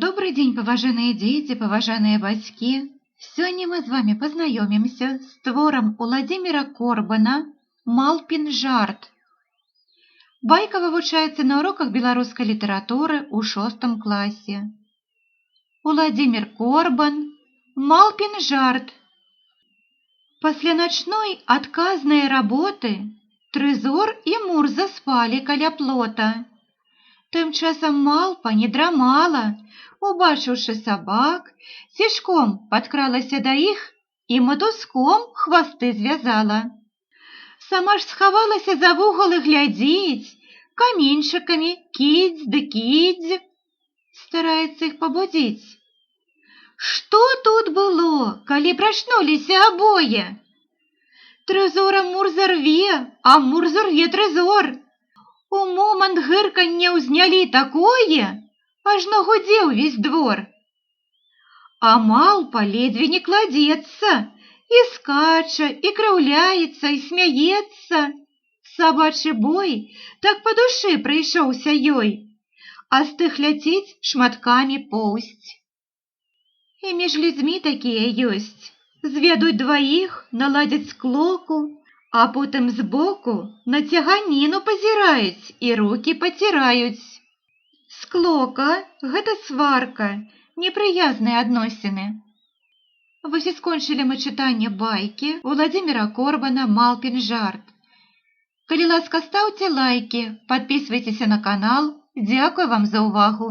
Добрый дзень, паважаныя дзеці, паважаныя бацькі. Сёння мы з вами пазнаёмімся з творам Уладзіміра Корбана «Малпін жарт». Байка вывучаецца на уроках беларускай літаратуры ў 6 класе. Уладзімір Корбан «Малпін жарт». Пасля начной адказнай работы Трызор і Мур заспалі каля плота. Тым часам малпа не драмала, убачыўшы сабак, цішком падкралася да іх і матуском хвасты звязала. Сама ж схавалася за вугал і глядзіць, каменьчыкамі кідзь ды кідзь. Стараецца іх пабудзіць. Што тут было, калі прачнуліся абое? Трызора Мур зарве, а Мур зарве Трызор. У момант гыркання ўзнялі такое, ажно гудзеў увесь двор. А малпа ледзьве не кладзецца, і скача, і крыўляецца, і смяецца. Сабачы бой так па душы прыйшоўся ёй, а з тых ляціць шматкамі поўсць. І між людзьмі такія ёсць. Зведуць дваіх, наладзяць склоку, а потым збоку на цяганіну пазіраюць і рукі паціраюць. Склока – гэта сварка, непрыязныя адносіны. Вось і скончылі мы чытанне байкі Уладзіміра Корбана «Малпін жарт». Калі ласка, стаўце лайкі, падпісвайцеся на канал. Дзякуй вам за ўвагу.